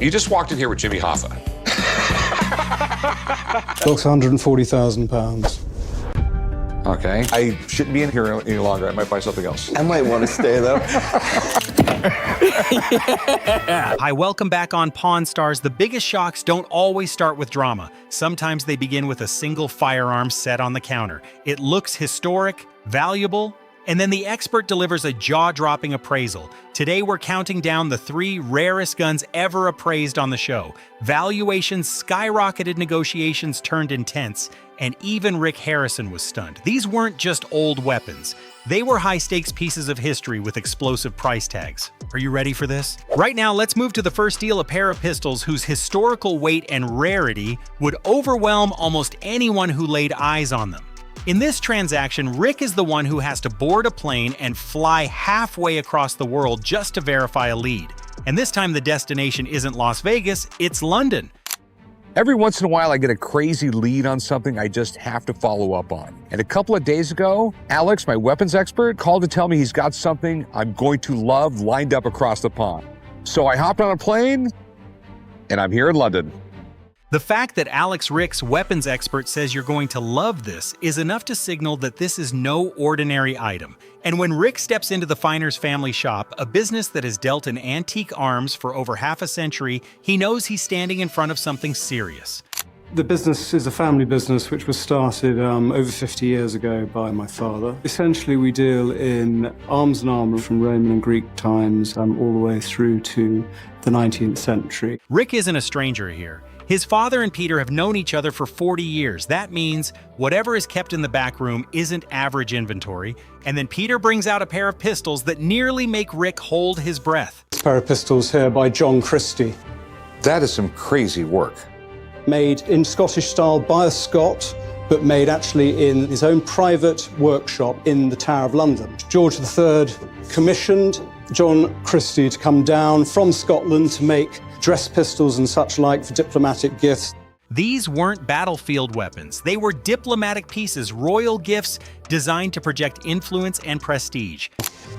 You just walked in here with Jimmy Hoffa. Looks £140,000. Okay. I shouldn't be in here any longer. I might buy something else. I might want to stay, though. Hi, welcome back on Pawn Stars. The biggest shocks don't always start with drama. Sometimes they begin with a single firearm set on the counter. It looks historic, valuable, and then the expert delivers a jaw-dropping appraisal. Today we're counting down the 3 rarest guns ever appraised on the show. Valuations skyrocketed, negotiations turned intense, and even Rick Harrison was stunned. These weren't just old weapons. They were high-stakes pieces of history with explosive price tags. Are you ready for this? Right now, let's move to the first deal, a pair of pistols whose historical weight and rarity would overwhelm almost anyone who laid eyes on them. In this transaction, Rick is the one who has to board a plane and fly halfway across the world just to verify a lead. And this time the destination isn't Las Vegas, it's London. Every once in a while, I get a crazy lead on something I just have to follow up on. And a couple of days ago, Alex, my weapons expert, called to tell me he's got something I'm going to love lined up across the pond. So I hopped on a plane, and I'm here in London. The fact that Alex Rick's weapons expert says you're going to love this is enough to signal that this is no ordinary item. And when Rick steps into the Finer's family shop, a business that has dealt in antique arms for over half a century, he knows he's standing in front of something serious. The business is a family business which was started over 50 years ago by my father. Essentially, we deal in arms and armor from Roman and Greek times all the way through to the 19th century. Rick isn't a stranger here. His father and Peter have known each other for 40 years. That means whatever is kept in the back room isn't average inventory. And then Peter brings out a pair of pistols that nearly make Rick hold his breath. This pair of pistols here by John Christie. That is some crazy work. Made in Scottish style by a Scot, but made actually in his own private workshop in the Tower of London. George III commissioned John Christie to come down from Scotland to make dress pistols and such like for diplomatic gifts. These weren't battlefield weapons. They were diplomatic pieces, royal gifts designed to project influence and prestige.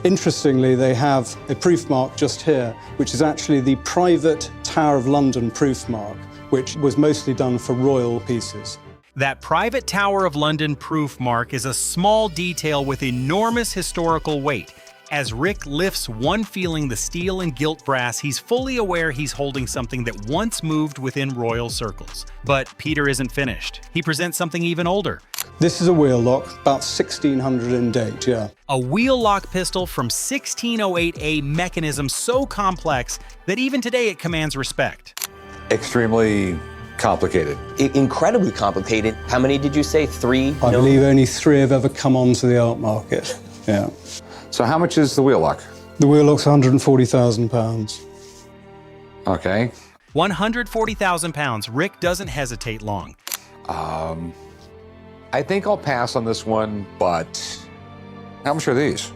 Interestingly, they have a proof mark just here, which is actually the private Tower of London proof mark, which was mostly done for royal pieces. That private Tower of London proof mark is a small detail with enormous historical weight. As Rick lifts one feeling the steel and gilt brass, he's fully aware he's holding something that once moved within royal circles. But Peter isn't finished. He presents something even older. This is a wheel lock, about 1600 in date, yeah. A wheel lock pistol from 1608, a mechanism so complex that even today it commands respect. Extremely complicated. Incredibly complicated. How many did you say? 3? I believe only 3 have ever come onto the art market, yeah. So how much is the wheel lock? The wheel lock's £140,000. Okay. £140,000. Rick doesn't hesitate long. I think I'll pass on this one, but how much are these?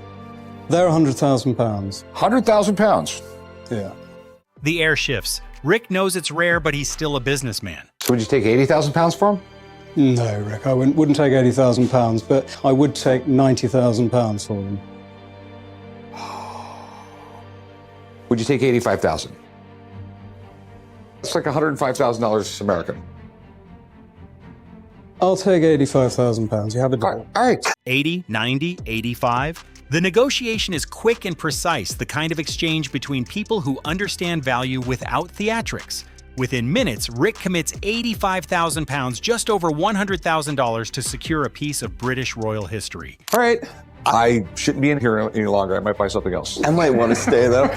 They're £100,000. £100,000. Yeah. The air shifts. Rick knows it's rare, but he's still a businessman. So would you take £80,000 for them? No, Rick, I wouldn't take £80,000, but I would take £90,000 for them. Would you take $85,000? It's like $105,000 American. I'll take £85,000. You have a deal. All right. 80, 90, 85. The negotiation is quick and precise, the kind of exchange between people who understand value without theatrics. Within minutes, Rick commits £85,000, just over $100,000, to secure a piece of British royal history. All right. I shouldn't be in here any longer. I might buy something else. I might want to stay, though.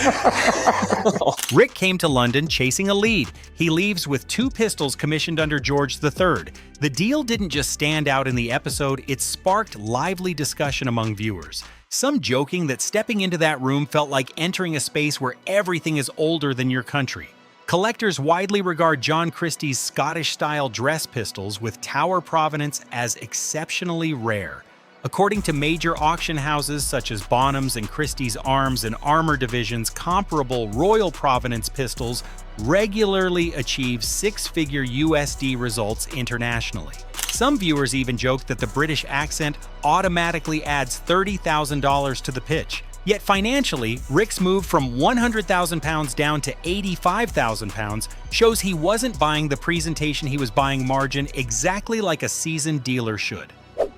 Rick came to London chasing a lead. He leaves with 2 pistols commissioned under George III. The deal didn't just stand out in the episode, it sparked lively discussion among viewers. Some joking that stepping into that room felt like entering a space where everything is older than your country. Collectors widely regard John Christie's Scottish-style dress pistols with Tower provenance as exceptionally rare. According to major auction houses such as Bonham's and Christie's Arms and Armor divisions, comparable royal provenance pistols regularly achieve 6-figure USD results internationally. Some viewers even joked that the British accent automatically adds $30,000 to the pitch. Yet financially, Rick's move from 100,000 pounds down to 85,000 pounds shows he wasn't buying the presentation, he was buying margin exactly like a seasoned dealer should.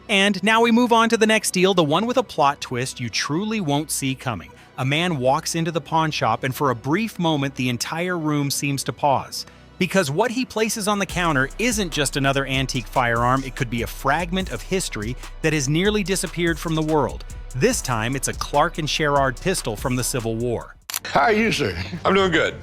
And now we move on to the next deal, the one with a plot twist you truly won't see coming. A man walks into the pawn shop and for a brief moment the entire room seems to pause. Because what he places on the counter isn't just another antique firearm, it could be a fragment of history that has nearly disappeared from the world. This time, it's a Clark Sherrard pistol from the Civil War. How are you, sir? I'm doing good.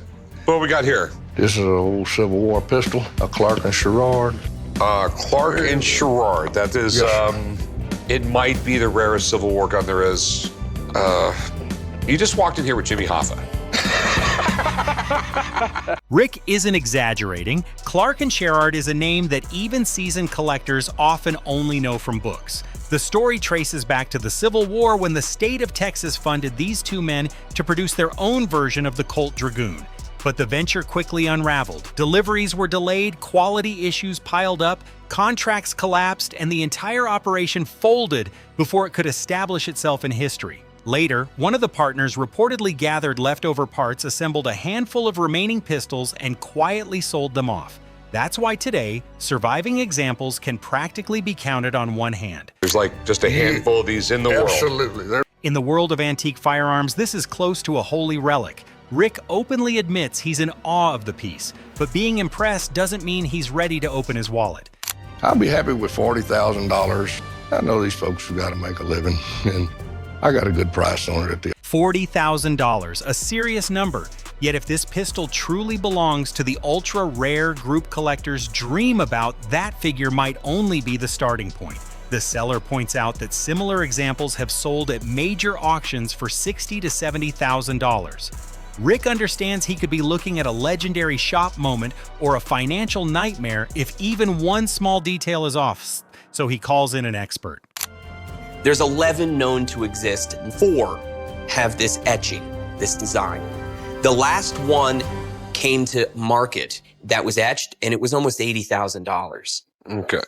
What we got here? This is an old Civil War pistol, a Clark Sherrard. Clark Sherrard. That is, Yes. It might be the rarest Civil War gun there is. You just walked in here with Jimmy Hoffa. Rick isn't exaggerating. Clark Sherrard is a name that even seasoned collectors often only know from books. The story traces back to the Civil War when the state of Texas funded these two men to produce their own version of the Colt Dragoon. But the venture quickly unraveled. Deliveries were delayed, quality issues piled up, contracts collapsed, and the entire operation folded before it could establish itself in history. Later, one of the partners reportedly gathered leftover parts, assembled a handful of remaining pistols, and quietly sold them off. That's why today, surviving examples can practically be counted on one hand. There's like just a handful of these in the world. Absolutely. In the world of antique firearms, this is close to a holy relic. Rick openly admits he's in awe of the piece, but being impressed doesn't mean he's ready to open his wallet. I'll be happy with $40,000. I know these folks have got to make a living, and I got a good price on it at the $40,000, a serious number. Yet if this pistol truly belongs to the ultra-rare group collectors dream about, that figure might only be the starting point. The seller points out that similar examples have sold at major auctions for $60,000 to $70,000. Rick understands he could be looking at a legendary shop moment or a financial nightmare if even one small detail is off, so he calls in an expert. There's 11 known to exist, and 4 have this etching, this design. The last one came to market that was etched, and it was almost $80,000. Okay.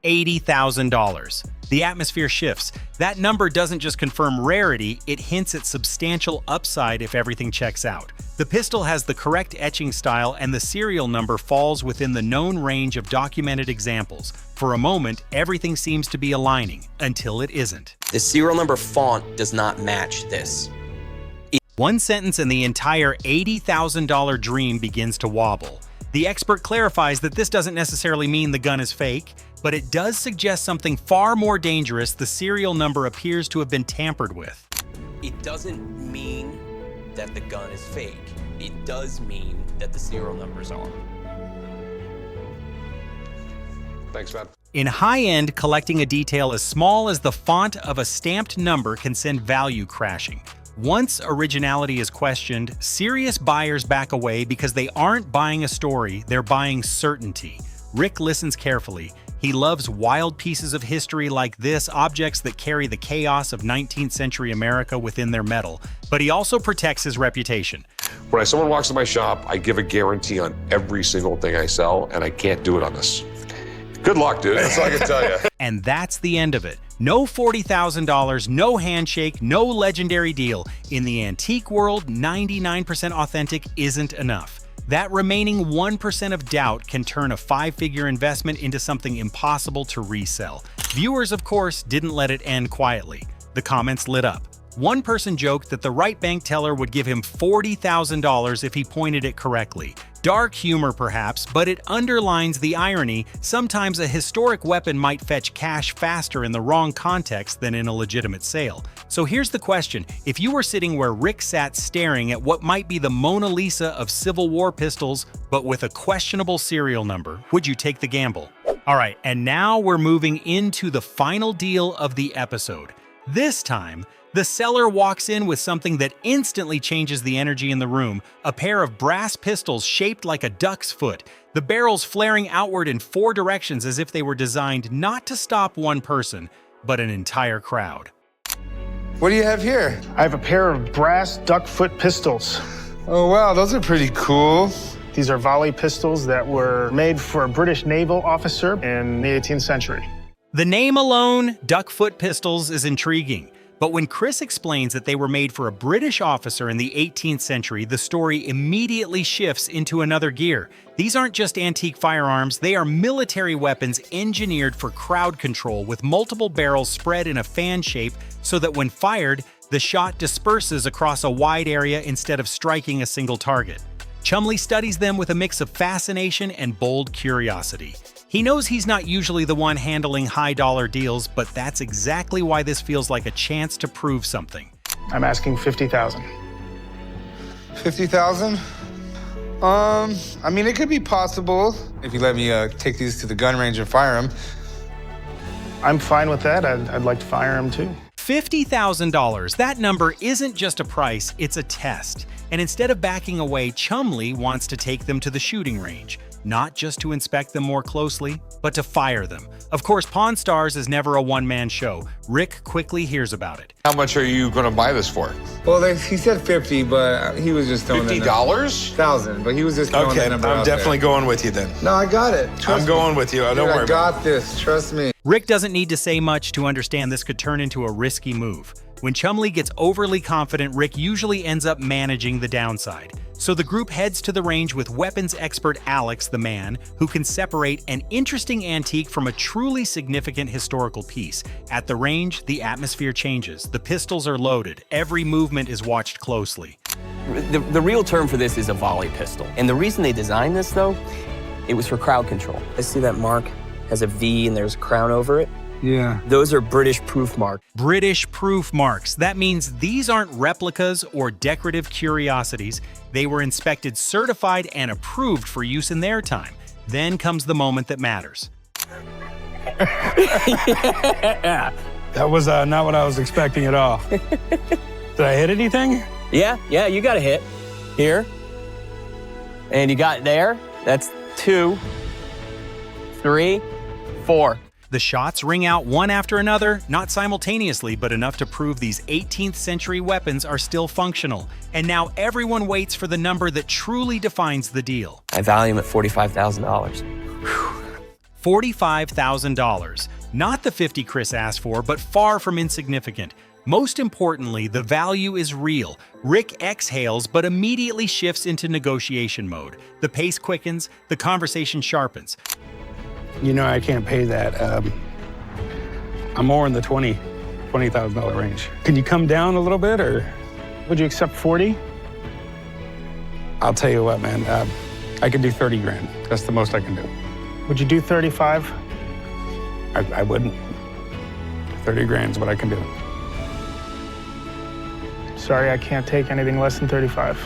$80,000. The atmosphere shifts. That number doesn't just confirm rarity, it hints at substantial upside if everything checks out. The pistol has the correct etching style and the serial number falls within the known range of documented examples. For a moment, everything seems to be aligning, until it isn't. The serial number font does not match this. One sentence and the entire $80,000 dream begins to wobble. The expert clarifies that this doesn't necessarily mean the gun is fake, but it does suggest something far more dangerous. The serial number appears to have been tampered with. It doesn't mean that the gun is fake. It does mean that the serial numbers are. Thanks, man. In high-end, collecting a detail as small as the font of a stamped number can send value crashing. Once originality is questioned, serious buyers back away because they aren't buying a story, they're buying certainty. Rick listens carefully. He loves wild pieces of history like this, objects that carry the chaos of 19th century America within their metal, but he also protects his reputation. When someone walks in my shop, I give a guarantee on every single thing I sell, and I can't do it on this. Good luck, dude. That's all I can tell you. And that's the end of it. No $40,000, no handshake, no legendary deal. In the antique world, 99% authentic isn't enough. That remaining 1% of doubt can turn a 5-figure investment into something impossible to resell. Viewers, of course, didn't let it end quietly. The comments lit up. One person joked that the right bank teller would give him $40,000 if he pointed it correctly. Dark humor perhaps, but it underlines the irony. Sometimes a historic weapon might fetch cash faster in the wrong context than in a legitimate sale. So here's the question. If you were sitting where Rick sat staring at what might be the Mona Lisa of Civil War pistols, but with a questionable serial number, would you take the gamble? All right, and now we're moving into the final deal of the episode. This time, the seller walks in with something that instantly changes the energy in the room, a pair of brass pistols shaped like a duck's foot, the barrels flaring outward in 4 directions as if they were designed not to stop one person, but an entire crowd. What do you have here? I have a pair of brass duck foot pistols. Oh, wow, those are pretty cool. These are volley pistols that were made for a British naval officer in the 18th century. The name alone, duck foot pistols, is intriguing. But when Chris explains that they were made for a British officer in the 18th century, the story immediately shifts into another gear. These aren't just antique firearms, they are military weapons engineered for crowd control with multiple barrels spread in a fan shape so that when fired, the shot disperses across a wide area instead of striking a single target. Chumley studies them with a mix of fascination and bold curiosity. He knows he's not usually the one handling high-dollar deals, but that's exactly why this feels like a chance to prove something. I'm asking $50,000. 50,000? I mean, it could be possible if you let me take these to the gun range and fire them. I'm fine with that. I'd like to fire him too. $50,000. That number isn't just a price, it's a test. And instead of backing away, Chumley wants to take them to the shooting range. Not just to inspect them more closely, but to fire them. Of course, Pawn Stars is never a one-man show. Rick quickly hears about it. How much are you going to buy this for? Well, he said 50, but he was just throwing $50? 1,000, but he was just throwing the number I'm out definitely there. going with you then. No, I got it. Trust I'm going with you. Don't worry I got about this. Trust me. Rick doesn't need to say much to understand this could turn into a risky move. When Chumley gets overly confident, Rick usually ends up managing the downside. So the group heads to the range with weapons expert Alex, the man, who can separate an interesting antique from a truly significant historical piece. At the range, the atmosphere changes. The pistols are loaded. Every movement is watched closely. The real term for this is a volley pistol. And the reason they designed this, though, it was for crowd control. I see that mark has a V and there's a crown over it. Yeah. Those are British proof marks. British proof marks. That means these aren't replicas or decorative curiosities. They were inspected, certified, and approved for use in their time. Then comes the moment that matters. That was not what I was expecting at all. Did I hit anything? Yeah, you got a hit. Here. And you got there. That's 2, 3, 4. The shots ring out one after another, not simultaneously, but enough to prove these 18th century weapons are still functional. And now everyone waits for the number that truly defines the deal. I value them at $45,000. $45,000. Not the 50 Chris asked for, but far from insignificant. Most importantly, the value is real. Rick exhales, but immediately shifts into negotiation mode. The pace quickens, the conversation sharpens. You know I can't pay that. I'm more in the $20,000 range. Can you come down a little bit, or? Would you accept 40? I'll tell you what, man. I can do 30 grand. That's the most I can do. Would you do 35? I wouldn't. 30 grand is what I can do. Sorry, I can't take anything less than 35.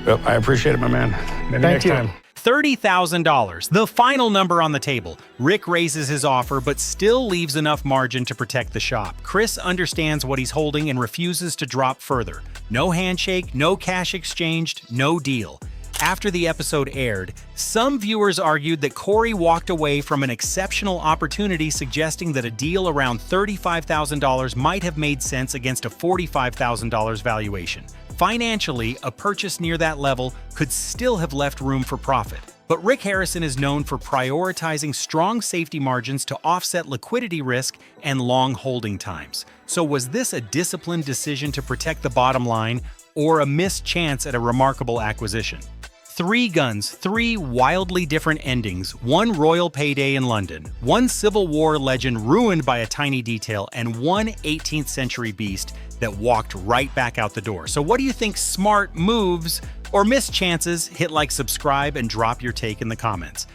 Well, I appreciate it, my man. Maybe Thank next you. time. $30,000, the final number on the table. Rick raises his offer, but still leaves enough margin to protect the shop. Chris understands what he's holding and refuses to drop further. No handshake, no cash exchanged, no deal. After the episode aired, some viewers argued that Corey walked away from an exceptional opportunity, suggesting that a deal around $35,000 might have made sense against a $45,000 valuation. Financially, a purchase near that level could still have left room for profit. But Rick Harrison is known for prioritizing strong safety margins to offset liquidity risk and long holding times. So was this a disciplined decision to protect the bottom line, or a missed chance at a remarkable acquisition? 3 guns, 3 wildly different endings, 1 royal payday in London, 1 Civil War legend ruined by a tiny detail, and 1 18th century beast that walked right back out the door. So what do you think? Smart moves or missed chances? Hit like, subscribe, and drop your take in the comments.